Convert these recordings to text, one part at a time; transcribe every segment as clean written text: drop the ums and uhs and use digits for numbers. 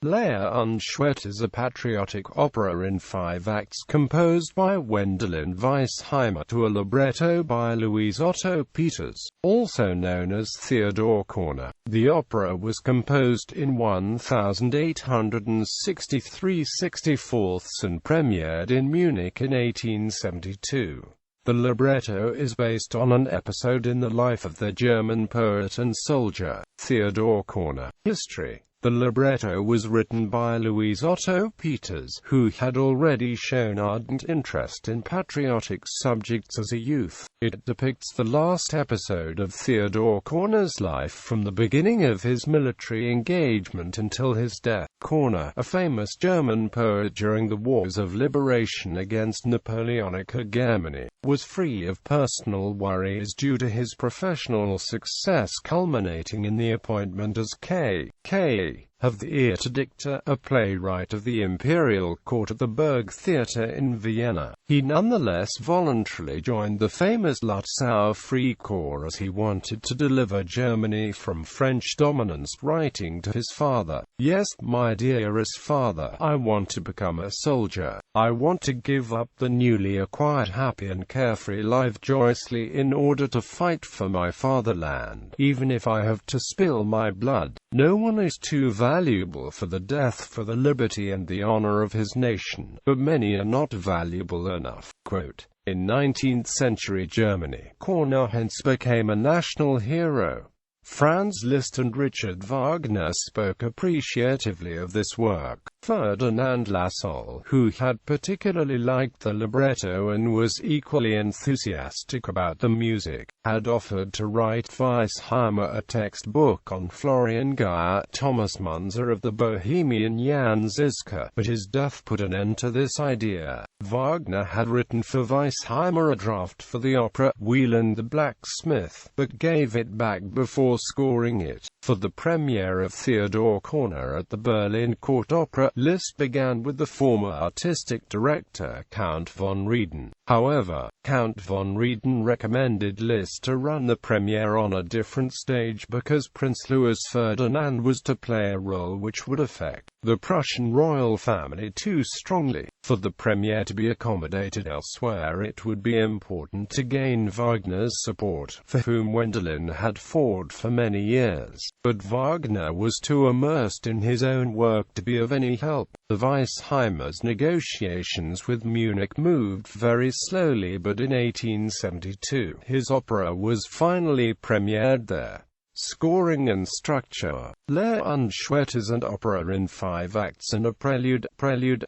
Leyer und Schwert is a patriotic opera in 5 acts composed by Wendelin Weißheimer to a libretto by Louise Otto-Peters, also known as Theodor Körner. The opera was composed in 1863/64 and premiered in Munich in 1872. The libretto is based on an episode in the life of the German poet and soldier, Theodor Körner. History. The libretto was written by Louise Otto-Peters, who had already shown ardent interest in patriotic subjects as a youth. It depicts the last episode of Theodor Körner's life from the beginning of his military engagement until his death. Körner, a famous German poet during the wars of liberation against Napoleonic hegemony, was free of personal worries due to his professional success, culminating in the appointment as K.K. of the Ehrendoktor, a playwright of the Imperial Court at the Burg Theatre in Vienna. He nonetheless voluntarily joined the famous Lützow Free Corps as he wanted to deliver Germany from French dominance, writing to his father, "Yes, my dearest father, I want to become a soldier. I want to give up the newly acquired happy and carefree life joyously in order to fight for my fatherland, even if I have to spill my blood. No one is too valuable for the death for the liberty and the honor of his nation, but many are not valuable enough." Quote. In 19th-century Germany, Körner hence became a national hero. Franz Liszt and Richard Wagner spoke appreciatively of this work. Ferdinand Lassalle, who had particularly liked the libretto and was equally enthusiastic about the music, had offered to write Weißheimer a textbook on Florian Geyer. Thomas Munzer of the Bohemian Jan Žižka, but his death put an end to this idea. Wagner had written for Weißheimer a draft for the opera Wieland the Blacksmith, but gave it back before scoring it. For the premiere of Theodor Körner at the Berlin Court Opera, Liszt began with the former artistic director Count von Rieden. However, Count von Rieden recommended Liszt to run the premiere on a different stage because Prince Louis Ferdinand was to play a role which would affect the Prussian royal family too strongly. For the premiere to be accommodated elsewhere, it would be important to gain Wagner's support, for whom Wendelin had fought for many years. But Wagner was too immersed in his own work to be of any help. The Weißheimer's negotiations with Munich moved very slowly, but in 1872, his opera was finally premiered there. Scoring and structure. Leyer und Schwert is an opera in 5 acts and a prelude.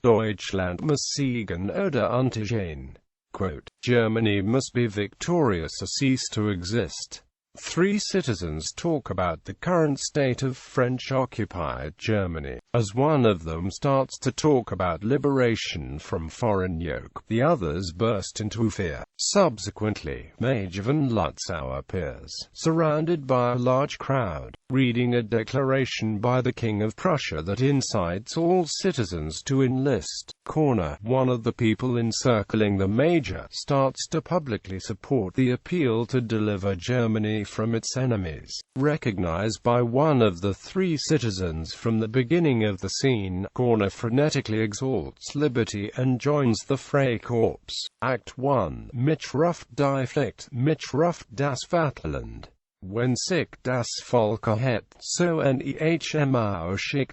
Deutschland muss siegen oder untergehen. Quote, Germany must be victorious or cease to exist. 3 citizens talk about the current state of French-occupied Germany. As one of them starts to talk about liberation from foreign yoke, the others burst into fear. Subsequently, Major von Lützow appears, surrounded by a large crowd, reading a declaration by the King of Prussia that incites all citizens to enlist. Körner, one of the people encircling the Major, starts to publicly support the appeal to deliver Germany from its enemies. Recognized by one of the 3 citizens from the beginning of the scene, Körner frenetically exalts liberty and joins the Freikorps. Act 1. Mich ruft die Pflicht, mich ruft das Vaterland. Wenn sich das Volk erhebt, so nehm ich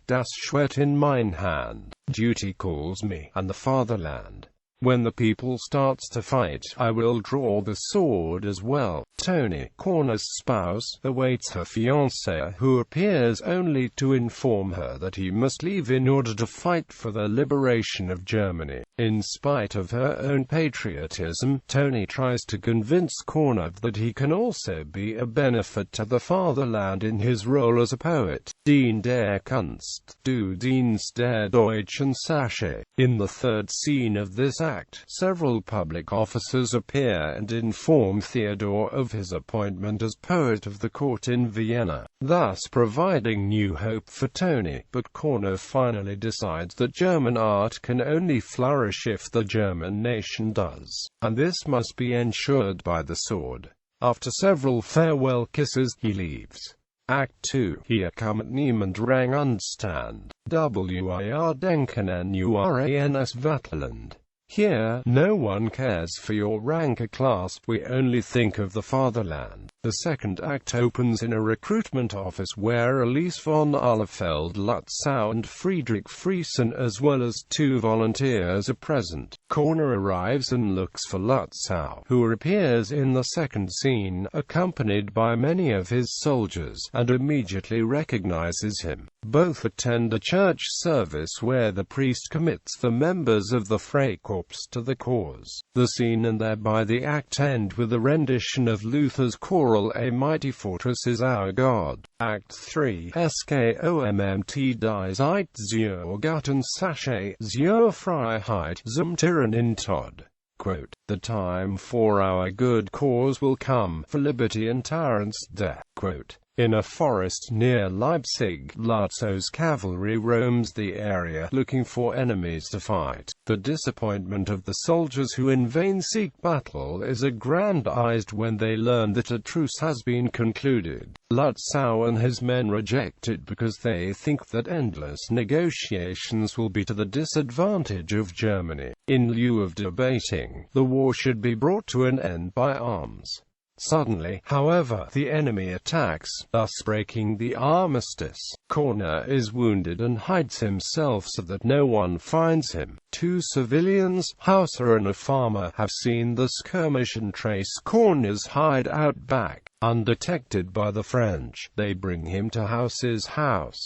das Schwert in mein Hand. Duty calls me, and the fatherland. When the people starts to fight, I will draw the sword as well. Tony, Körner's spouse, awaits her fiancé, who appears only to inform her that he must leave in order to fight for the liberation of Germany. In spite of her own patriotism, Tony tries to convince Körner that he can also be a benefit to the fatherland in his role as a poet. Dien der Kunst, du Dienst der deutschen Sache. In the 3rd scene of this act, several public officers appear and inform Theodor of his appointment as poet of the court in Vienna, thus providing new hope for Tony. But Körner finally decides that German art can only flourish if the German nation does, and this must be ensured by the sword. After several farewell kisses, he leaves. Act 2. Hier kommt niemand Rang Unstand. Wir denken nur ans Vaterland. Here, no one cares for your rank or class, we only think of the fatherland. The second act opens in a recruitment office where Elise von Ahlefeldt Lutzow and Friedrich Friesen as well as 2 volunteers are present. Körner arrives and looks for Lutzow, who appears in the second scene, accompanied by many of his soldiers, and immediately recognizes him. Both attend a church service where the priest commits the members of the Freikorps to the cause. The scene and thereby the act end with a rendition of Luther's choral A Mighty Fortress is Our God. Act 3. SKOMMT Die Zeit zur Guten Sache, zur Freiheit, zum Tyrannen Tod. Quote, the time for our good cause will come, for liberty and tyrants' death. Quote, in a forest near Leipzig, Lutzow's cavalry roams the area, looking for enemies to fight. The disappointment of the soldiers who in vain seek battle is aggrandized when they learn that a truce has been concluded. Lutzow and his men reject it because they think that endless negotiations will be to the disadvantage of Germany. In lieu of debating, the war should be brought to an end by arms. Suddenly, however, the enemy attacks, thus breaking the armistice. Körner is wounded and hides himself so that no one finds him. 2 civilians, Hauser and a farmer, have seen the skirmish and trace Körner's hideout back. Undetected by the French, they bring him to Hauser's house.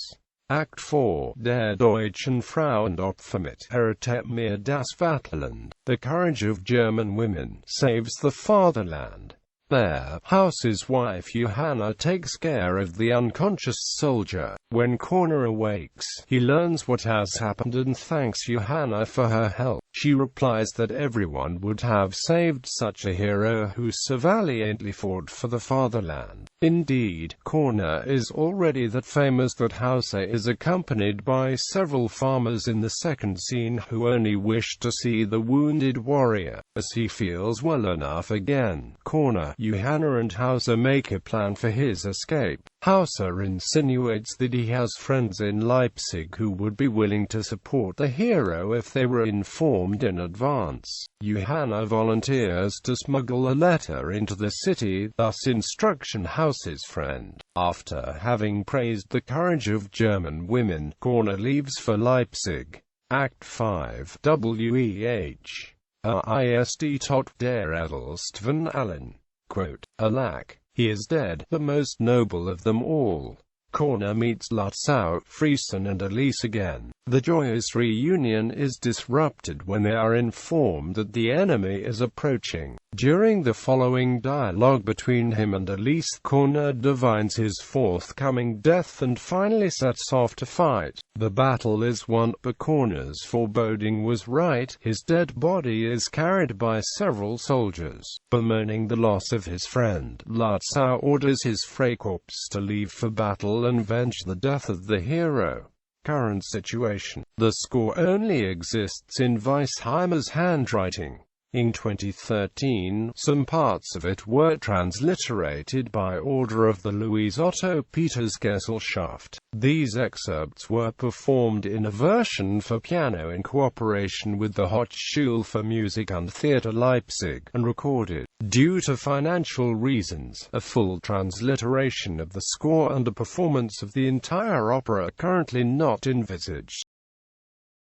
Act 4. Der deutschen Frauen Opfer mit Rettet mir das Vaterland. The courage of German women saves the fatherland. There, Hauser's wife Johanna takes care of the unconscious soldier. When Körner awakes, he learns what has happened and thanks Johanna for her help. She replies that everyone would have saved such a hero who so valiantly fought for the fatherland. Indeed, Körner is already that famous that Hauser is accompanied by several farmers in the second scene who only wish to see the wounded warrior. As he feels well enough again, Körner, Johanna and Hauser make a plan for his escape. Hauser insinuates that he has friends in Leipzig who would be willing to support the hero if they were informed in advance. Johanna volunteers to smuggle a letter into the city, thus instructing Hauser's friend. After having praised the courage of German women, Körner leaves for Leipzig. Act 5. WEH. Ist tot der Edelst von allen. Quote, alack, he is dead, the most noble of them all. Körner meets Lutzow, Friesen and Elise again. The joyous reunion is disrupted when they are informed that the enemy is approaching. During the following dialogue between him and Elise, Körner divines his forthcoming death and finally sets off to fight. The battle is won, but Körner's foreboding was right. His dead body is carried by several soldiers. Bemoaning the loss of his friend, Lutzow orders his Freikorps to leave for battle and avenge the death of the hero. Current situation. The score only exists in Weißheimer's handwriting. In 2013, some parts of it were transliterated by order of the Louise Otto-Peters.Also. These excerpts were performed in a version for piano in cooperation with the Hochschule für Musik und Theater Leipzig, and recorded. Due to financial reasons, a full transliteration of the score and a performance of the entire opera are currently not envisaged.